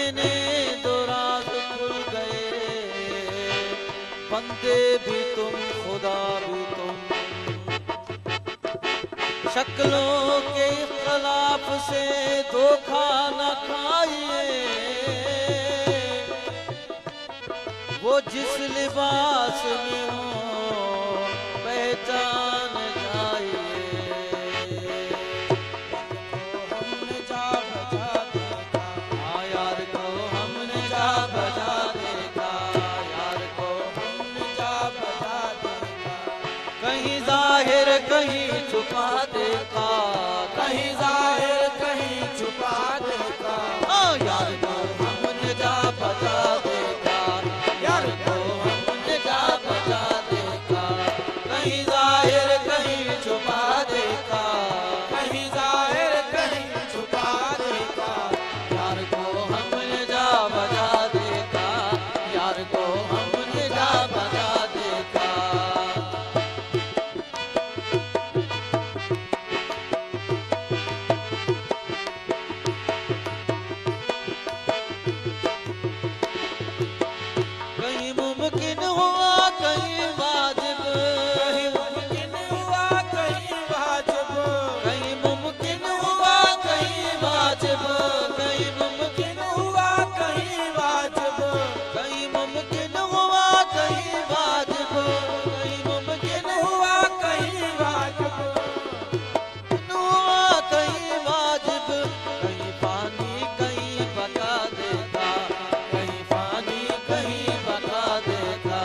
मैंने दो राज खुल गए, बंदे भी तुम खुदा भी तुम। शक्लों के खिलाफ से धोखा न खाइए, वो जिस लिबास में हो पहचान जाइए। हमने जा बजा देखा, हाँ यार को हमने जा बजा देखा, यार को हमने जा बजा देखा। कहीं जाहिर कहीं छुपा देखा, कहीं जाहिर कहीं छुपा देखा। हाँ यार को हमने जा बजा देखा, यार को हमने जा बजा देखा। कहीं जाहिर कहीं छुपा देखा, कहीं जाहिर कहीं छुपा देखा। यार को हमने जा बजा देखा, यार को हमने जा बजा देखा। कहीं मुमकिन हुआ कहीं वाजिब, कहीं मुमकिन हुआ कहीं वाजिब, कहीं मुमकिन हुआ कहीं वाजिब, कहीं मुमकिन हुआ कहीं वाजिब, कहीं मुमकिन हुआ कहीं वाजिब, कहीं मुमकिन हुआ कहीं वाजिब, हुआ कहीं वाजिब। कहीं पानी कहीं बता देता, कहीं पानी कहीं बता देता।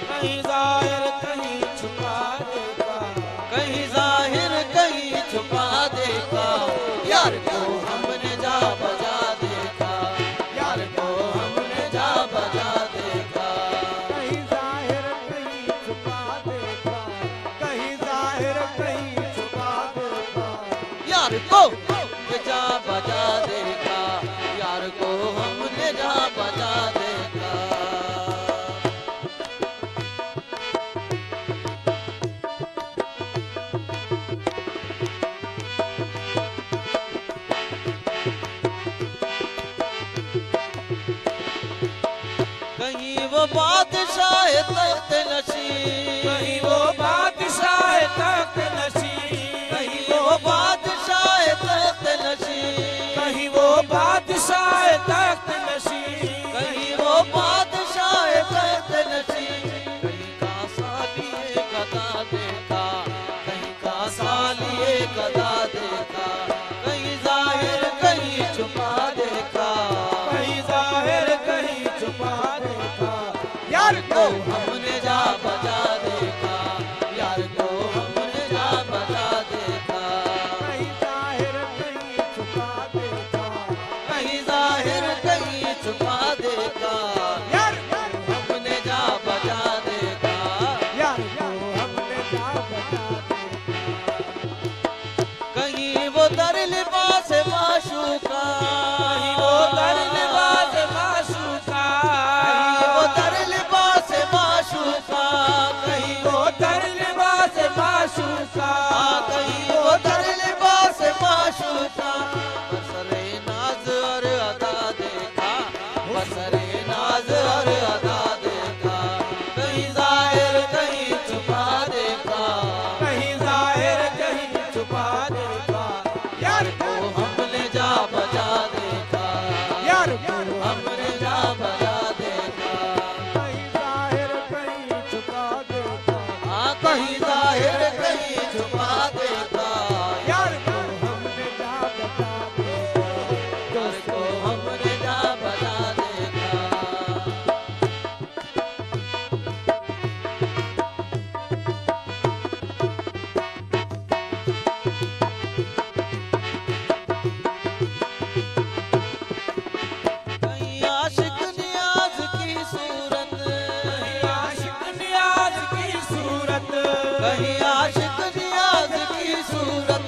कहीं जाहिर कहीं छुपा देता, कहीं जाहिर कहीं छुपा देता। यार को हमने जा बजा देखा, यार को हमने जा बजा देखा। कहीं जाहिर कहीं छुपा देखा, कहीं जाहिर कहीं छुपा देखा। यार को हमने जा बजा देखा, यार को हमने जा बजा देखा। कहीं वो बादशाह तख्त नशीं, कहीं वो बादशाह तख्त नशीं, कहीं वो बादशाह तख्त नशीं, कहीं वो बादशाह तख्त नशीं, कहीं वो बादशाह तख्त नशीं। कहीं का सालिए गदा देखा, कहीं का सालिए गदा देखा। कहीं जाहिर कहीं छुपा देखा, कहीं जाहिर कहीं छुपा देखा। यार को हमने जा बजा देखा, यार को हमने जा बजा देखा। कहीं जाहिर कहीं छुपा देखा। कहीं जाहिर कहीं छुपा देखा। यार हमने जा बजा देखा, यार को हमने जा बजा देखा। कहीं वो दर लिबास माशूका, कहीं वो दर लिबास माशूका, कहीं वो दर लिबास माशूका, कहीं वो दर लिबास माशूका, कहीं वो दर लिबास माशूका। बसरे नाज और अदा देखा, बसरे नाज और अदा देखा। कहीं जाहिर कहीं छुपा देखा, कहीं जाहिर कहीं छुपा देखा। यार को हमने जा बजा देखा, यार को हमने जा बजा देखा। कहीं जाहिर कहीं छुपा देखा। हाँ कहीं जाहिर कहीं छुपा देखा। यार को हमने जा बजा देखा। यार को हमने जा बजा देखा। कहीं आशिक नियाज की सूरत, कहीं आशिक नियाज की सूरत, कहीं आशिक नियाज की सूरत,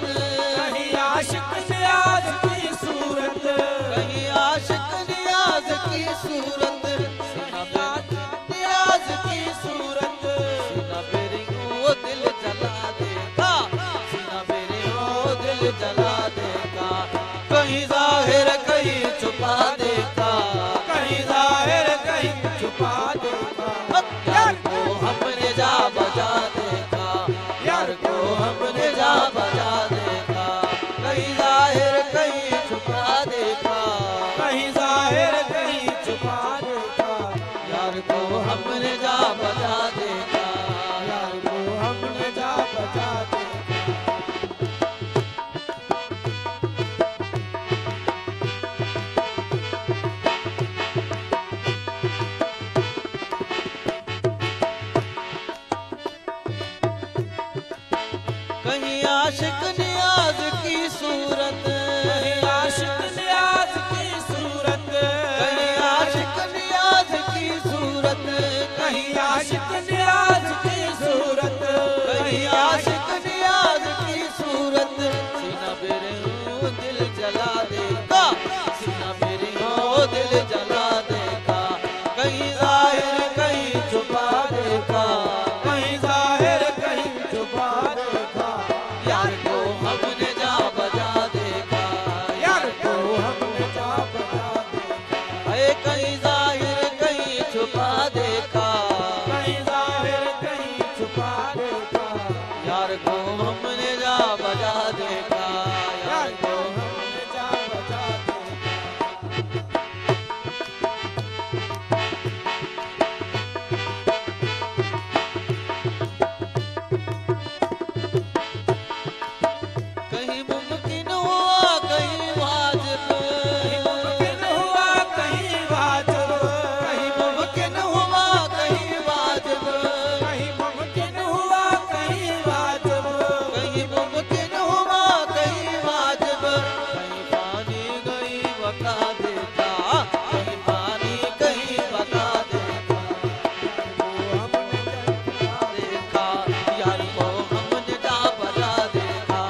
कहीं आशिक नियाज की सूरत, कहीं आशिक नियाज की सूरत। सीना पे नियाज की सूरत, सीना मेरी वो दिल जला देगा, सीना मेरी वो दिल जला देगा। कहीं जाहिर कहीं छुपा देगा, यार को हमने जा बजा देखा, यार को हमने जा बजा देखा, कहीं जाहिर कहीं छुपा देखा, कहीं जाहिर कहीं छुपा देखा, यार को हमने जा बजा देखा, यार को हमने जा बजा देखा। कहीं आशिक नियाज की सूरत, कहीं आशिक नियाज की सूरत, कहीं आशिक नियाज की सूरत, कहीं आशिक नियाज की सूरत, कहीं आशिक नियाज की सूरत, सीना मेरे हो दिल जला देगा, सीना मेरे हो दिल जला देगा, कहीं जाहिर कहीं छुपा देखा, कहीं जाहिर कहीं छुपा देखा, यार को हमने जा बजा देखा, यार को हमने जा बजा देखा, है कहीं जाहिर कहीं छुपा देखा, कहीं जाहिर कहीं छुपा देखा, यार को हमने जा बजा देखा, यार को हमने जा बजा देखा। कहीं मुमकिन हुआ कहीं वाजिब, कहीं मुमकिन हुआ कहीं वाजिब, कहीं मुमकिन हुआ कहीं वाजिब, कहीं मुमकिन हुआ कहीं वाजिब, कहीं मुमकिन हुआ कहीं वाजिब, कहीं पानी गई बता देता, कहीं पानी कहीं बता देता, देखा यार को हमने जा बजा देखा,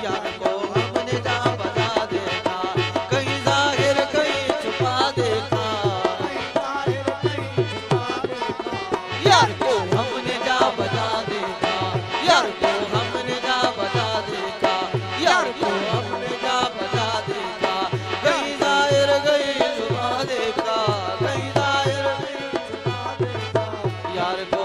यार को हमने जा बजा देखा, कहीं जाहिर कहीं छुपा देखा, यार को हमने जा बजा देखा, यार को हमने जा बजा देखा, यार को हमने जा बजा देखा, कहीं जाहिर कहीं छुपा देखा, कहीं जाहिर कहीं छुपा देखा, यार को